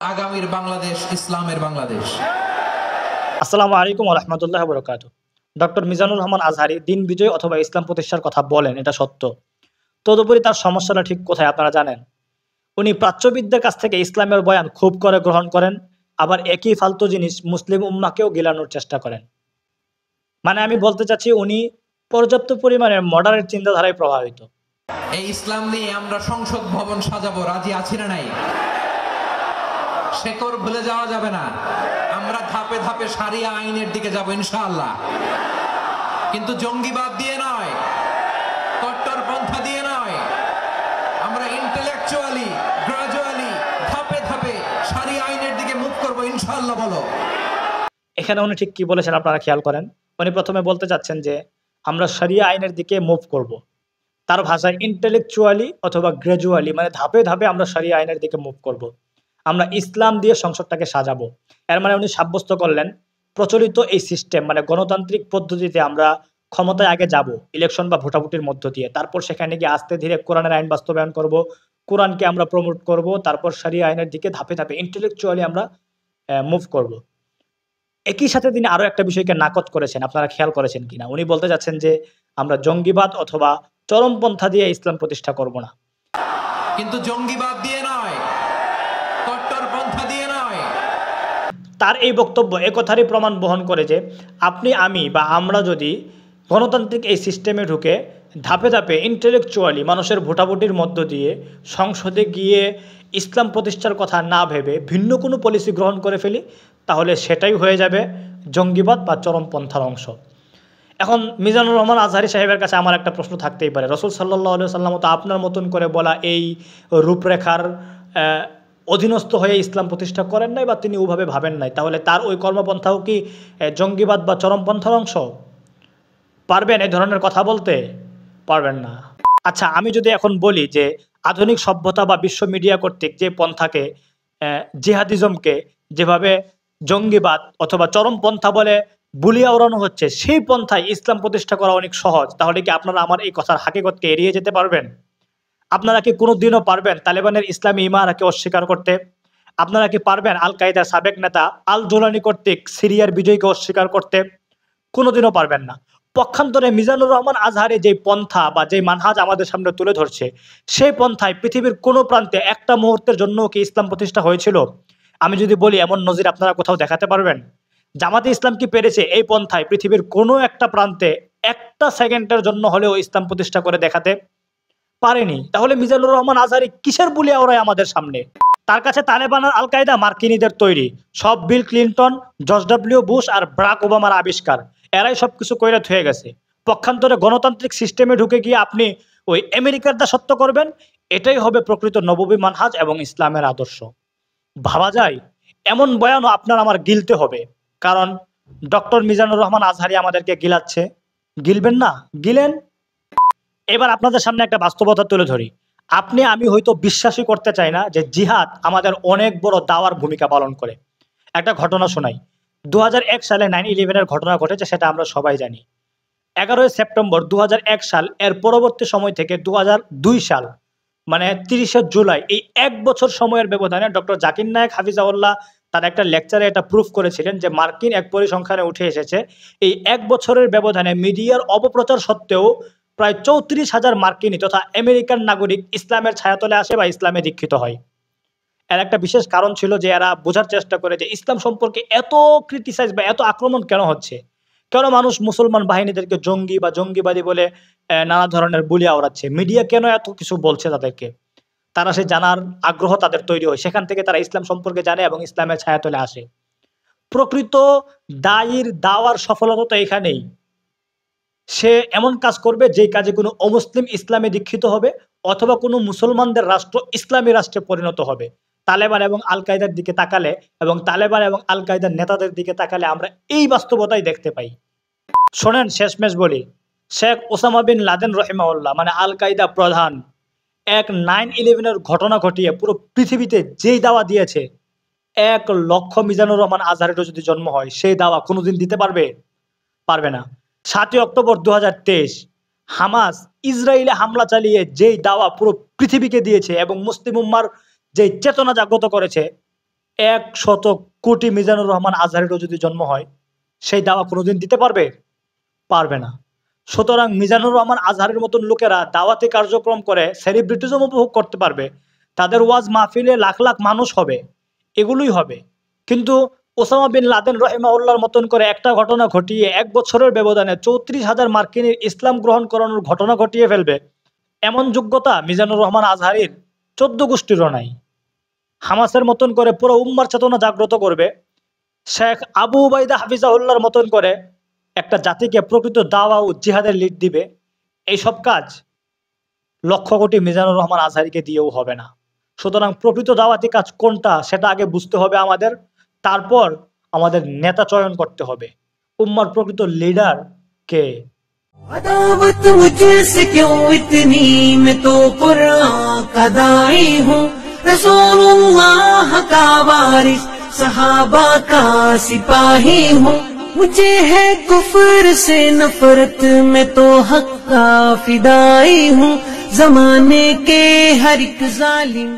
আগামীর বাংলাদেশ ইসলামের বাংলাদেশ। আসসালামু আলাইকুম ওয়া রাহমাতুল্লাহি ওয়া বারাকাতুহু। ডক্টর মিজানুর রহমান আজহারী দিন বিজয় অথবা ইসলাম প্রতিষ্ঠার কথা বলেন, এটা সত্য। তদুপরি তার সমস্যাটা ঠিক কোথায় আপনারা জানেন? উনি প্রাচ্যবিদদের কাছ থেকে ইসলামের বয়ান খুব করে গ্রহণ করেন, আবার একই ফালতু জিনিস মুসলিম উম্মাহকেও গিলানোর চেষ্টা করেন। মানে আমি বলতে চাচ্ছি উনি পর্যাপ্ত পরিমাণে মডার্ন চিন্তাধারায় প্রভাবিত। এই ইসলাম নিয়ে আমরা সংসদ ভবন সাজাবো, রাজি আছি না নাই? শেকড় ভুলে যাওয়া যাবে না। আমরা ধাপে ধাপে শারিয়া আইনের দিকে যাব ইনশাআল্লাহ, কিন্তু জঙ্গিবাদ দিয়ে নয়, কট্টরপন্থা দিয়ে নয়। আমরা ইন্টেলেকচুয়ালি গ্রাজুয়ালি ধাপে ধাপে শারিয়া আইনের দিকে মুভ করব ইনশাআল্লাহ। বলো, এখানে উনি ঠিক কি বলেছেন আপনারা খেয়াল করেন। উনি প্রথমে বলতে চাচ্ছেন যে আমরা শরিয়া আইনের দিকে মুভ করব। তার ভাষায় ইন্টেলেকচুয়ালি অথবা গ্র্যাজুয়ালি, মানে ধাপে ধাপে আমরা শরিয়া আইনের দিকে মুভ করব। আমরা ইসলাম দিয়ে সংসদটাকে সাজাবো। এর মানে উনি সাব্যস্ত করলেন প্রচলিত এই সিস্টেম, মানে গণতান্ত্রিক পদ্ধতিতে আমরা ক্ষমতায় আগে যাব ইলেকশন বা ভোটাভুটির মধ্য দিয়ে, তারপর সেখানে গিয়ে আস্তে ধীরে কোরআনের আইন বাস্তবায়ন করব, কোরআনকে আমরা প্রমোট করব, তারপর শরিয়া আইনের দিকে ধাপে ধাপে ইন্টেলেকচুয়ালি আমরা মুভ করব। একই সাথে তিনি আরো একটা বিষয়কে নাকচ করেছেন, আপনারা খেয়াল করেছেন কিনা? উনি বলতে চাচ্ছেন যে আমরা জঙ্গিবাদ অথবা চরমপন্থা দিয়ে ইসলাম প্রতিষ্ঠা করব না। কিন্তু জঙ্গিবাদ দিয়ে নয়, কট্টরপন্থা দিয়ে নয়। তার এই বক্তব্য একথারই প্রমাণ বহন করে যে আপনি, আমি বা আমরা যদি গণতান্ত্রিক এই সিস্টেমে ঢুকে ধাপে ধাপে ইন্টেলেকচুয়ালি মানুষের ভোটাভুটির মধ্য দিয়ে সংসদে গিয়ে ইসলাম প্রতিষ্ঠার কথা না ভেবে ভিন্ন কোনো পলিসি গ্রহণ করে ফেলি, তাহলে সেটাই হয়ে যাবে জঙ্গিবাদ বা চরমপন্থার অংশ। এখন মিজানুর রহমান আজহারী সাহেবের কাছে আমার একটা প্রশ্ন থাকতেই পারে, রসুল সাল্লাল্লাহু আলাইহি ওয়াসাল্লাম তো আপনার মতন করে বলা এই রূপরেখার অধীনস্থ হয়ে ইসলাম প্রতিষ্ঠা করেন নাই, বা তিনি ওভাবে ভাবেন নাই, তাহলে তার ওই কর্মপন্থাও কি জঙ্গিবাদ বা চরমপন্থার অংশ? পারবেন এই ধরনের কথা বলতে? পারবেন না। আচ্ছা, আমি যদি এখন বলি যে আধুনিক সভ্যতা বা বিশ্ব মিডিয়া কর্তৃক যে পন্থাকে, জিহাদিজমকে যেভাবে জঙ্গিবাদ অথবা চরমপন্থা বলে বুলিয়ে ওড়ানো হচ্ছে, সেই পন্থায় ইসলাম প্রতিষ্ঠা করা অনেক সহজ, তাহলে কি আপনারা আমার এই কথার হাকিকতকে এড়িয়ে যেতে পারবেন? আপনারা কি কোনোদিনও পারবেন তালেবানের ইসলামী ইমারাকে অস্বীকার করতে? আপনারা কি পারবেন আল কায়দার সাবেক নেতা আল জোলানি কর্তৃক সিরিয়ার বিজয়কে অস্বীকার করতে? কোনোদিনও পারবেন না। পক্ষান্তরে মিজানুর রহমান আজহারী যে পন্থা বা যে মানহাজ আমাদের সামনে তুলে ধরছে, সেই পন্থায় পৃথিবীর কোনো প্রান্তে একটা মুহূর্তের জন্য কি ইসলাম প্রতিষ্ঠা হয়েছিল? আমি যদি বলি এমন নজির আপনারা কোথাও দেখাতে পারবেন? জামাতে ইসলাম কি পেরেছে এই পন্থায় পৃথিবীর কোনো একটা প্রান্তে একটা সেকেন্ডের জন্য হলেও ইসলাম প্রতিষ্ঠা করে দেখাতে? পারেনি। তাহলে মিজানুর রহমান আজহারী কিসের বুলিয়া ওরাই আমাদের সামনে? তার কাছে তালেবান আর আল কায়দা মার্কিনীদের তৈরি, সব Bill Clinton, George W Bush আর বারাক ওবামার আবিষ্কার, এরাই সবকিছু কইরা থুয়ে গেছে। পক্ষান্তরে গণতান্ত্রিক সিস্টেমে ঢুকে গিয়ে আপনি ওই আমেরিকার দাসত্ব করবেন, এটাই হবে প্রকৃত নববী মানহাজ এবং ইসলামের আদর্শ। ভাবা যায়? এমন বয়ানও আপনার আমার গিলতে হবে, কারণ ডক্টর মিজানুর রহমান আজহারী আমাদেরকে গিলাচ্ছে। গিলবেন না? গিলেন। এবার আপনাদের সামনে একটা বাস্তবতা তুলে ধরি। আপনি আমি হয়তো বিশ্বাসই করতে চাই না যে জিহাদ আমাদের অনেক বড় দাওয়ার ভূমিকা পালন করে। একটা ঘটনা শোনাই। 2001 সালে 9/11-এর ঘটনা ঘটেছে, সেটা আমরা সবাই জানি। 11ই সেপ্টেম্বর 2001 সাল এর পরবর্তী সময় থেকে 2002 সাল, মানে 30শে জুলাই, এই 1 বছর সময়ের ব্যবধানে ডক্টর জাকির নায়েক হাফিজাউল্লাহ তার একটা লেকচারে এটা প্রুফ করেছিলেন যে মার্কিন এক পরিসংখ্যানে উঠে এসেছে এই 1 বছরের ব্যবধানে মিডিয়ার অপপ্রচার সত্ত্বেও প্রায় 34,000 মার্কিনী তথা আমেরিকান নাগরিক ইসলামের ছায়াতলে আসে বা ইসলামে দীক্ষিত হয়। এর একটা বিশেষ কারণ ছিল যে এরা বোঝার চেষ্টা করে যে ইসলাম সম্পর্কে এত ক্রিটিসাইজ বা এত আক্রমণ কেন হচ্ছে, কেন মানুষ মুসলমান বাহিনীদেরকে জঙ্গি বা জঙ্গিবাদী বলে নানা ধরনের বুলিয়া ওড়াচ্ছে, মিডিয়া কেন এত কিছু বলছে তাদেরকে। তারা সে জানার আগ্রহ তাদের তৈরি হয়, সেখান থেকে তারা ইসলাম সম্পর্কে জানে এবং ইসলামের ছায়াতলে আসে। প্রকৃত দায়ীর দাওয়ার সফলতা তো এখানেই, সে এমন কাজ করবে যেই কাজে কোনো অমুসলিম ইসলামে দীক্ষিত হবে অথবা কোনো মুসলমানদের রাষ্ট্র ইসলামী রাষ্ট্রে পরিণত হবে। তালেবান এবং আল কায়দার দিকে তাকালে এবং তালেবান এবং আল কায়দার নেতাদের দিকে তাকালে আমরা এই বাস্তবতাই দেখতে পাই। শোনেন, শেষমেশ বলি, শেখ ওসামা বিন লাদেন রহিমাউল্লাহ, মানে আল কায়দা প্রধান, এক 9/11-এর ঘটনা ঘটিয়ে পুরো পৃথিবীতে যেই দাওয়া দিয়েছে, 1 লক্ষ মিজানুর রহমান আজহারেরও যদি জন্ম হয় সেই দাওয়া কোনোদিন দিতে পারবে? পারবে না। 7ই অক্টোবর 2023 হামাস ইসরায়েলে হামলা চালিয়ে যেই দাওয়া পুরো পৃথিবীকে দিয়েছে এবং মুসলিম উম্মার যেই চেতনা জাগ্রত করেছে, 100 কোটি মিজানুর রহমান আজহারেরও যদি জন্ম হয়, সেই দাওয়া কোনোদিন দিতে পারবে? পারবে না। সুতরাং মিজানুর রহমান আজহারের মতন লোকেরা দাওয়াতি কার্যক্রম করে সেলিব্রিটিজম উপভোগ করতে পারবে, তাদের ওয়াজ মাহফিলে লাখ লাখ মানুষ হবে, এগুলোই হবে। কিন্তু ওসামা বিন লাদেন রহিমাহুল্লাহর মতন করে একটা ঘটনা ঘটিয়ে 1 বছরের ব্যবধানে 34,000 মার্কিনের ইসলাম গ্রহণ করানোর ঘটনা ঘটিয়ে ফেলবে, এমন যোগ্যতা মিজানুর রহমান আজহারির 14 গোষ্ঠীরও নাই। হামাসের মতন করে পুরো উম্মার চেতনা জাগ্রত করবে, শেখ আবু উবাইদা হাফিজাহুল্লাহর মতন করে একটা জাতিকে প্রকৃত দাওয়া ও জিহাদের লিড দিবে, এইসব কাজ লক্ষ কোটি মিজানুর রহমান আজহারিকে দিয়েও হবে না। সুতরাং প্রকৃত দাওয়াতি কাজ কোনটা সেটা আগে বুঝতে হবে আমাদের, তারপর আমাদের নেতা চয়ন করতে হবে। উম্মার প্রকৃত লিডার কে? अदावत मुझसे क्यों इतनी, मैं तो कुरान का दाई हूँ, रसूलुल्लाह का वारिस, सहाबा का सिपाही हूँ। मुझे है कुफर से नफरत, मैं तो हक का फिदाई हूँ। जमाने के हर एक जालिम